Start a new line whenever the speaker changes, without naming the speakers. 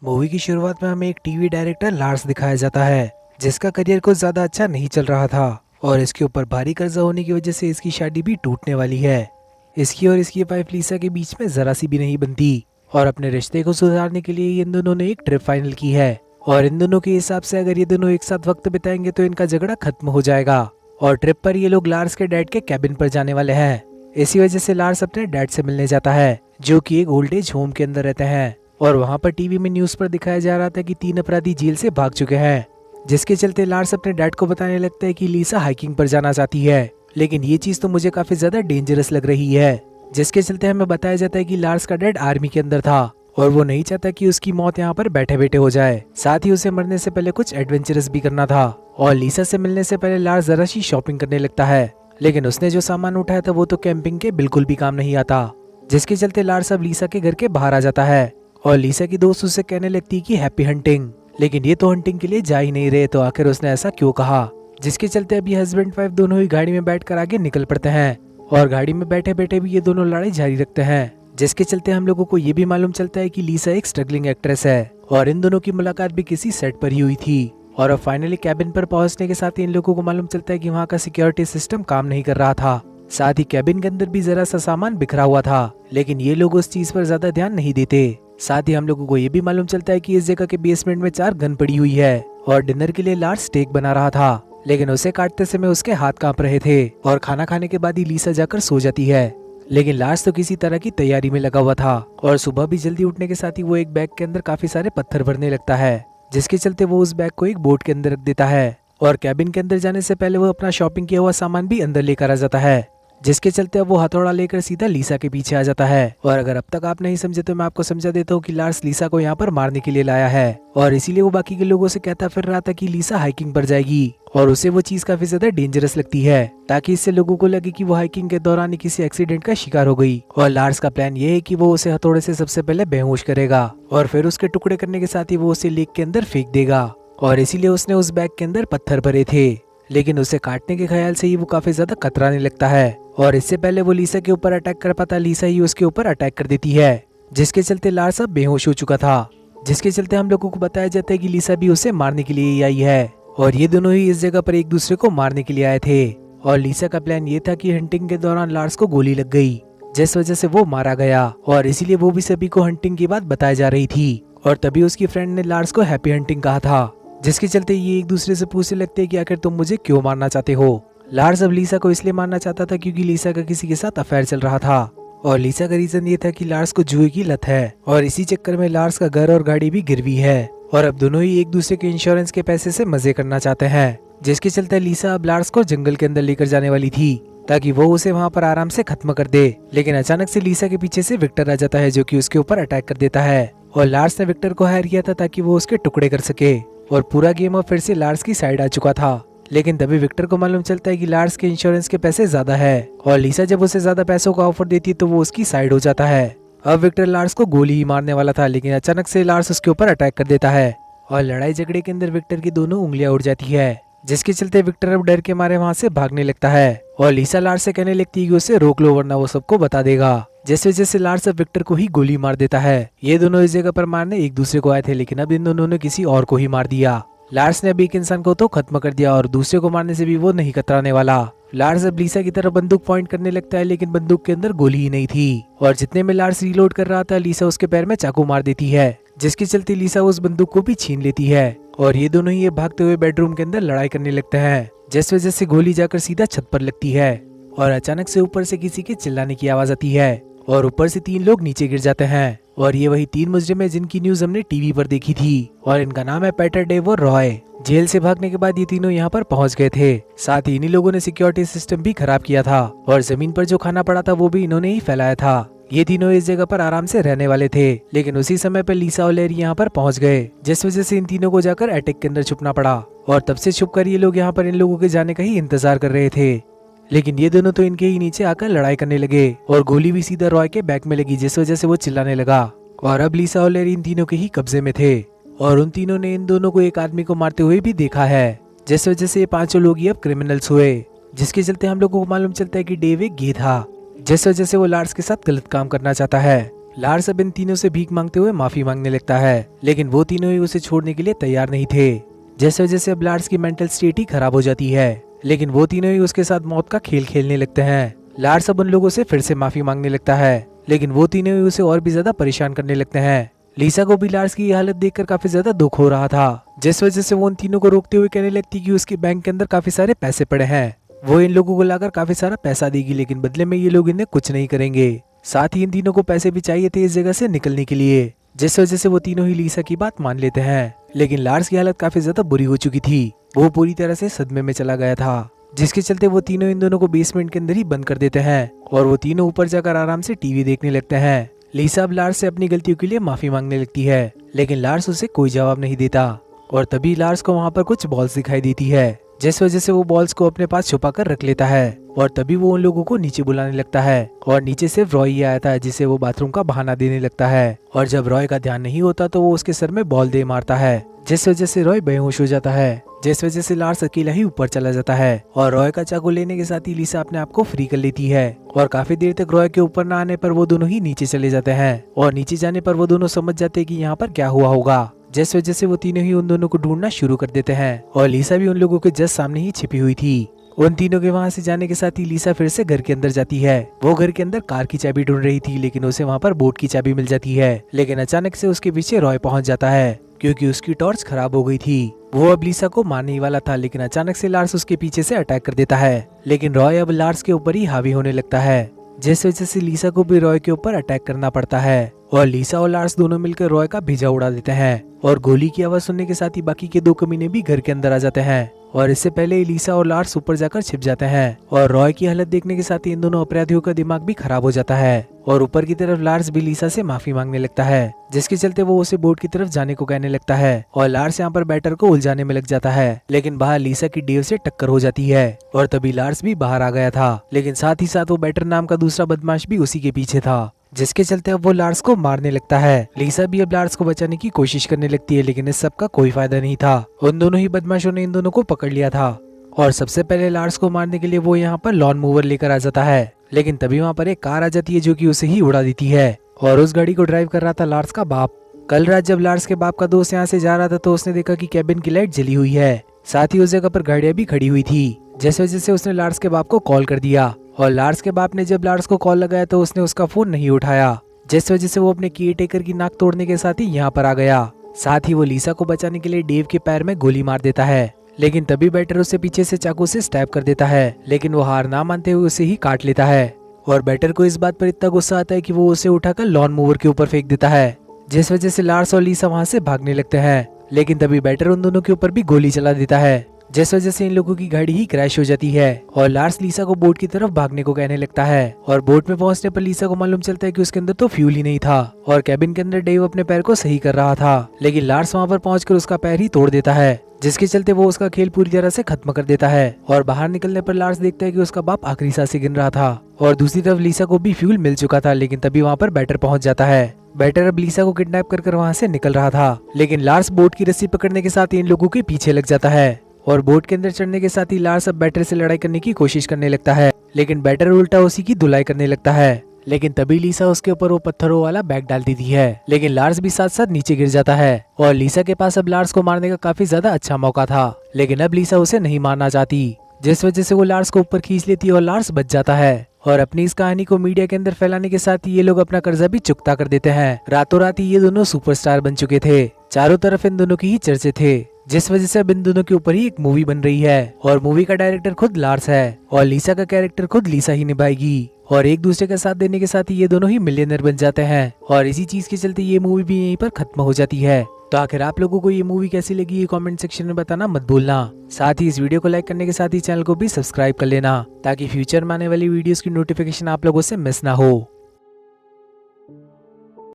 Movie की शुरुआत में हमें एक टीवी डायरेक्टर लार्स दिखाया जाता है, जिसका करियर कुछ ज्यादा अच्छा नहीं चल रहा था और इसके ऊपर भारी कर्जा होने की वजह से इसकी शादी भी टूटने वाली है। इसकी और इसकी वाइफ लीसा के बीच में जरा सी भी नहीं बनती और अपने रिश्ते को सुधारने के लिए इन दोनों ने एक ट्रिप फाइनल की है और इन दोनों के हिसाब से अगर ये दोनों एक साथ वक्त बिताएंगे तो इनका झगड़ा खत्म हो जाएगा। और ट्रिप पर ये लोग लार्स के डैड के कैबिन पर जाने वाले हैं। इसी वजह से लार्स अपने डैड से मिलने जाता है, जो कि एक ओल्ड एज होम के अंदर रहते हैं। और वहाँ पर टीवी में न्यूज पर दिखाया जा रहा था कि 3 अपराधी जेल से भाग चुके हैं, जिसके चलते लार्स अपने डैड को बताने लगता है कि लीसा हाइकिंग पर जाना चाहती है, लेकिन ये चीज तो मुझे काफी ज्यादा डेंजरस लग रही है। जिसके चलते हमें बताया जाता है कि लार्स का डैड आर्मी के अंदर था और वो नहीं चाहता कि उसकी मौत यहाँ पर बैठे बैठे हो जाए। साथ ही उसे मरने से पहले कुछ एडवेंचरस भी करना था। और लीसा से मिलने से पहले लार्स जरा सी शॉपिंग करने लगता है, लेकिन उसने जो सामान उठाया था वो तो कैंपिंग के बिल्कुल भी काम नहीं आता। जिसके चलते लार्स अब लीसा के घर के बाहर आ जाता है और लीसा की दोस्त उससे कहने लगती कि हैप्पी हंटिंग, लेकिन ये तो हंटिंग के लिए जा ही नहीं रहे, तो आखिर उसने ऐसा क्यों कहा। जिसके चलते अभी हस्बैंड वाइफ दोनों ही गाड़ी में बैठकर आगे निकल पड़ते हैं और गाड़ी में बैठे बैठे भी ये दोनों लड़ाई जारी रखते हैं। जिसके चलते हम लोगों को ये भी मालूम चलता है कि लीसा एक स्ट्रगलिंग एक्ट्रेस है और इन दोनों की मुलाकात भी किसी सेट पर ही हुई थी। और अब फाइनली कैबिन पर पहुंचने के साथ ही इन लोगों को मालूम चलता है कि वहाँ का सिक्योरिटी सिस्टम काम नहीं कर रहा था। साथ ही कैबिन के अंदर भी जरा सा सामान बिखरा हुआ था, लेकिन ये लोग उस चीज पर ज्यादा ध्यान नहीं देते। साथ ही हम लोगों को ये भी मालूम चलता है कि इस जगह के बेसमेंट में 4 गन पड़ी हुई है और डिनर के लिए लार्स स्टेक बना रहा था, लेकिन उसे काटते समय उसके हाथ कांप रहे थे और खाना खाने के बाद ही लीसा जाकर सो जाती है। लेकिन लार्स तो किसी तरह की तैयारी में लगा हुआ था और सुबह भी जल्दी उठने के साथ ही वो एक बैग के अंदर काफी सारे पत्थर भरने लगता है, जिसके चलते वो उस बैग को एक बोट के अंदर रख देता है और कैबिन के अंदर जाने से पहले वो अपना शॉपिंग किया हुआ सामान भी अंदर लेकर आ जाता है। जिसके चलते अब वो हथौड़ा लेकर सीधा लीसा के पीछे आ जाता है। और अगर अब तक आप नहीं समझे तो मैं आपको समझा देता हूँ कि लार्स लीसा को यहाँ पर मारने के लिए लाया है और इसीलिए वो बाकी के लोगों से कहता फिर रहा था कि लीसा हाइकिंग पर जाएगी और उसे वो चीज काफी ज्यादा डेंजरस लगती है, ताकि इससे लोगों को लगे कि वो हाइकिंग के दौरान ही किसी एक्सीडेंट का शिकार हो गई। और लार्स का प्लान ये है कि वो उसे हथौड़े से सबसे पहले बेहोश करेगा और फिर उसके टुकड़े करने के साथ ही वो उसे लेक के अंदर फेंक देगा। और इसीलिए उसने उस बैग के अंदर पत्थर भरे थे, लेकिन उसे काटने के ख्याल से ही वो काफी ज्यादा कतराने लगता है और इससे पहले वो लीसा के ऊपर अटैक कर पाता लीसा ही उसके ऊपर अटैक कर देती है, जिसके चलते लार्स अब बेहोश हो चुका था। जिसके चलते हम लोगों को बताया जाता है कि लीसा भी उसे मारने के लिए ही आई है और ये दोनों ही इस जगह पर एक दूसरे को मारने के लिए आए थे। और लीसा का प्लान ये था कि हंटिंग के दौरान लार्स को गोली लग गई, जिस वजह से वो मारा गया और इसीलिए वो भी सभी को हंटिंग की बात बताई जा रही थी। और तभी उसकी फ्रेंड ने लार्स को हैप्पी हंटिंग कहा था, जिसके चलते ये एक दूसरे से पूछने लगते हैं कि आखिर तुम मुझे क्यों मारना चाहते हो। लार्स अब लीसा को इसलिए मारना चाहता था क्योंकि लीसा का किसी के साथ अफेयर चल रहा था और लीसा का रीजन ये था कि लार्स को जुए की लत है और इसी चक्कर में लार्स का घर और गाड़ी भी गिरवी है और अब दोनों ही एक दूसरे के इंश्योरेंस के पैसे से मजे करना चाहते हैं। जिसके चलते लीसा अब लार्स को जंगल के अंदर लेकर जाने वाली थी ताकि वो उसे वहाँ पर आराम से खत्म कर दे, लेकिन अचानक से लीसा के पीछे से विक्टर आ जाता है, जो कि उसके ऊपर अटैक कर देता है। और लार्स ने विक्टर को हायर किया था ताकि वो उसके टुकड़े कर सके और पूरा गेम अब फिर से लार्स की साइड आ चुका था। लेकिन तभी विक्टर को मालूम चलता है कि लार्स के इंश्योरेंस के पैसे ज्यादा है और लीसा जब उसे ज्यादा पैसों का ऑफर देती है तो वो उसकी साइड हो जाता है। अब विक्टर लार्स को गोली ही मारने वाला था, लेकिन अचानक से लार्स उसके ऊपर अटैक कर देता है और लड़ाई झगड़े के अंदर विक्टर की दोनों उंगलियां उड़ जाती है, जिसके चलते विक्टर अब डर के मारे वहाँ से भागने लगता है और लीसा लार्स से कहने लगती है कि उसे रोक लो वरना वो सबको बता देगा। जिस वजह से लार्स अब विक्टर को ही गोली मार देता है। ये दोनों इस जगह पर मारने एक दूसरे को आए थे, लेकिन अब इन दोनों ने किसी और को ही मार दिया। लार्स ने अब एक इंसान को तो खत्म कर दिया और दूसरे को मारने से भी वो नहीं कतराने वाला। लार्स अब लीसा की तरफ बंदूक पॉइंट करने लगता है, लेकिन बंदूक के अंदर गोली ही नहीं थी और जितने में लार्स रीलोड कर रहा था लीसा उसके पैर में चाकू मार देती है, जिसके चलते लीसा उस बंदूक को भी छीन लेती है और ये दोनों ही ये भागते हुए बेडरूम के अंदर लड़ाई करने लगते हैं, जिस वजह से गोली जाकर सीधा छत पर लगती है और अचानक से ऊपर से किसी के चिल्लाने की आवाज आती है और ऊपर से 3 लोग नीचे गिर जाते हैं। और ये वही 3 मुजरिम है जिनकी न्यूज हमने टीवी पर देखी थी और इनका नाम है पैटर, डेव और रॉय। जेल से भागने के बाद ये तीनों यहाँ पर पहुंच गए थे। साथ ही इन्हीं लोगों ने सिक्योरिटी सिस्टम भी खराब किया था और जमीन पर जो खाना पड़ा था वो भी इन्होंने ही फैलाया था। ये तीनों इस जगह पर आराम से रहने वाले थे, लेकिन उसी समय पर लीसा और लैरी यहाँ पर पहुंच गए, जिस वजह से इन तीनों को जाकर अटैक के अंदर छुपना पड़ा और तब से छुपकर ये लोग यहाँ पर इन लोगों के जाने का ही इंतजार कर रहे थे। लेकिन ये दोनों तो इनके ही नीचे आकर लड़ाई करने लगे और गोली भी सीधा रॉय के बैक में लगी, जिस वजह से वो चिल्लाने लगा। और अब लीसा और लैरी इन तीनों के ही कब्जे में थे और उन तीनों ने इन दोनों को एक आदमी को मारते हुए भी देखा है, जिस वजह से ये 5 लोग ही अब क्रिमिनल्स हुए। जिसके चलते हम लोगों को मालूम चलता है कि डेव एक गे था, जिस वजह से वो लार्स के साथ गलत काम करना चाहता है। लार्स अब इन तीनों से भीख मांगते हुए माफी मांगने लगता है, लेकिन वो तीनों ही उसे छोड़ने के लिए तैयार नहीं थे। जैसे वजह से अब लार्स की मेंटल स्टेट ही खराब हो जाती है, लेकिन वो तीनों ही उसके साथ मौत का खेल खेलने लगते हैं। लार्स अब उन लोगों से फिर से माफी मांगने लगता है, लेकिन वो तीनों ही उसे और भी ज्यादा परेशान करने लगते हैं। लीसा को भी लार्स की हालत देखकर काफी ज्यादा दुख हो रहा था, जिस वजह से वो उन तीनों को रोकते हुए कहने लगती कि उसके बैंक के अंदर काफी सारे पैसे पड़े हैं, वो इन लोगों को लाकर काफी सारा पैसा देगी, लेकिन बदले में ये लोग इन्हें कुछ नहीं करेंगे। साथ ही इन तीनों को पैसे भी चाहिए थे इस जगह से निकलने के लिए, जिस वजह से वो तीनों ही लीसा की बात मान लेते हैं। लेकिन लार्स की हालत काफी ज्यादा बुरी हो चुकी थी, वो पूरी तरह से सदमे में चला गया था, जिसके चलते वो तीनों इन दोनों को बेसमेंट के अंदर ही बंद कर देते हैं और वो तीनों ऊपर जाकर आराम से टीवी देखने लगते हैं। लीसा अब लार्स से अपनी गलतियों के लिए माफी मांगने लगती है, लेकिन लार्स उसे कोई जवाब नहीं देता। और तभी लार्स को वहाँ पर कुछ बॉल्स दिखाई देती है, जिस वजह से वो बॉल्स को अपने पास छुपा कर रख लेता है। और तभी वो उन लोगों को नीचे बुलाने लगता है और नीचे से रॉय ही आया था, जिसे वो बाथरूम का बहाना देने लगता है। और जब रॉय का ध्यान नहीं होता तो वो उसके सर में बॉल दे मारता है, जिस वजह से रॉय बेहोश हो जाता है, जिस वजह से लार्स अकेला ही ऊपर चला जाता है। और रॉय का चाकू लेने के साथ ही लीसा अपने आप को फ्री कर लेती है और काफी देर तक रॉय के ऊपर न आने पर वो दोनों ही नीचे चले जाते हैं। और नीचे जाने पर वो दोनों समझ जाते हैं कि यहाँ पर क्या हुआ होगा, जिस वजह से वो तीनों ही उन दोनों को ढूंढना शुरू कर देते हैं। और लीसा भी उन लोगों के जस्ट सामने ही छिपी हुई थी। उन तीनों के वहाँ से जाने के साथ ही लीसा फिर से घर के अंदर जाती है। वो घर के अंदर कार की चाबी ढूंढ रही थी, लेकिन उसे वहाँ पर बोट की चाबी मिल जाती है। लेकिन अचानक से उसके पीछे रॉय पहुँच जाता है, क्योंकि उसकी टॉर्च खराब हो गई थी। वो अब लीसा को मारने ही वाला था, लेकिन अचानक से लार्स उसके पीछे से अटैक कर देता है। लेकिन रॉय अब लार्स के ऊपर ही हावी होने लगता है, जिस वजह से लीसा को भी रॉय के ऊपर अटैक करना पड़ता है। और लीसा और लार्स दोनों मिलकर रॉय का भेजा उड़ा देते हैं। और गोली की आवाज सुनने के साथ ही बाकी के दो कमीने भी घर के अंदर आ जाते हैं। और इससे पहले ही लीसा और लार्स ऊपर जाकर छिप जाते हैं। और रॉय की हालत देखने के साथ ही इन दोनों अपराधियों का दिमाग भी खराब हो जाता है। और ऊपर की तरफ लार्स भी लीसा से माफी मांगने लगता है, जिसके चलते वो उसे बोट की तरफ जाने को कहने लगता है। और लार्स यहाँ पर बैटर को उलझाने में लग जाता है, लेकिन बाहर लीसा की डेव से टक्कर हो जाती है। और तभी लार्स भी बाहर आ गया था, लेकिन साथ ही साथ वो बैटर नाम का दूसरा बदमाश भी उसी के पीछे था, जिसके चलते अब वो लार्स को मारने लगता है। लीसा भी अब लार्स को बचाने की कोशिश करने लगती है, लेकिन इस सब का कोई फायदा नहीं था। उन दोनों ही बदमाशों ने इन दोनों को पकड़ लिया था। और सबसे पहले लार्स को मारने के लिए वो यहाँ पर लॉन मूवर लेकर आ जाता है, लेकिन तभी वहाँ पर एक कार आ जाती है जो कि उसे ही उड़ा देती है। और उस गाड़ी को ड्राइव कर रहा था लार्स का बाप। कल रात जब लार्स के बाप का दोस्त यहाँ से जा रहा था तो उसने देखा कि कैबिन की लाइट जली हुई है, साथ ही उस जगह पर गाड़ियां भी खड़ी हुई थी, जिस वजह से उसने लार्स के बाप को कॉल कर दिया। और लार्स के बाप ने जब लार्स को कॉल लगाया तो उसने उसका फोन नहीं उठाया, जिस वजह से वो अपने केयर टेकर की नाक तोड़ने के साथ ही यहाँ पर आ गया। साथ ही वो लीसा को बचाने के लिए डेव के पैर में गोली मार देता है, लेकिन तभी बैटर उसे पीछे से चाकू से स्टैब कर देता है, लेकिन वो हार ना मानते हुए उसे ही काट लेता है। और बैटर को इस बात पर इतना गुस्सा आता है कि वो उसे उठाकर लॉन मूवर के ऊपर फेंक देता है, जिस वजह से लार्स और लीसा वहाँ से भागने लगते हैं। लेकिन तभी बैटर उन दोनों के ऊपर भी गोली चला देता है, जिस वजह से इन लोगों की गाड़ी ही क्रैश हो जाती है। और लार्स लीसा को बोट की तरफ भागने को कहने लगता है। और बोट में पहुंचने पर लीसा को मालूम चलता है कि उसके अंदर तो फ्यूल ही नहीं था और कैबिन के अंदर डेव अपने पैर को सही कर रहा था, लेकिन लार्स वहां पर पहुंचकर उसका पैर ही तोड़ देता है, जिसके चलते वो उसका खेल पूरी तरह से खत्म कर देता है। और बाहर निकलने पर लार्स देखता है कि उसका बाप आखिरी सांसें गिन रहा था। और दूसरी तरफ लीसा को भी फ्यूल मिल चुका था, लेकिन तभी वहाँ पर बैटर पहुंच जाता है। बैटर अब लीसा को किडनैप कर वहाँ से निकल रहा था, लेकिन लार्स बोट की रस्सी पकड़ने के साथ इन लोगों के पीछे लग जाता है। और बोट के अंदर चढ़ने के साथ ही लार्स अब बैटर से लड़ाई करने की कोशिश करने लगता है, लेकिन बैटर उल्टा उसी की धुलाई करने लगता है। लेकिन तभी लीसा उसके ऊपर वो पत्थरों वाला बैग डाल देती है, लेकिन लार्स भी साथ साथ नीचे गिर जाता है। और लीसा के पास अब लार्स को मारने का काफी ज्यादा अच्छा मौका था, लेकिन अब लीसा उसे नहीं मारना चाहती, जिस वजह से वो लार्स को ऊपर खींच लेती है और लार्स बच जाता है। और अपनी इस कहानी को मीडिया के अंदर फैलाने के साथ ही ये लोग अपना कर्जा भी चुकता कर देते हैं। रातों रात ही ये दोनों सुपरस्टार बन चुके थे, चारों तरफ इन दोनों की ही चर्चे थे, जिस वजह से अब इन दोनों के ऊपर ही एक मूवी बन रही है। और मूवी का डायरेक्टर खुद लार्स है और लीसा का कैरेक्टर खुद लीसा ही निभाएगी। और एक दूसरे का साथ देने के साथ ही ये दोनों ही मिलियनर बन जाते हैं। और इसी चीज के चलते ये मूवी भी यहीं पर खत्म हो जाती है। तो आखिर आप लोगों को ये मूवी कैसी लगी, ये कमेंट सेक्शन में बताना मत भूलना। साथ ही इस वीडियो को लाइक करने के साथ ही चैनल को भी सब्सक्राइब कर लेना, ताकि फ्यूचर में आने वाली वीडियोस की नोटिफिकेशन आप लोगों से मिस ना हो।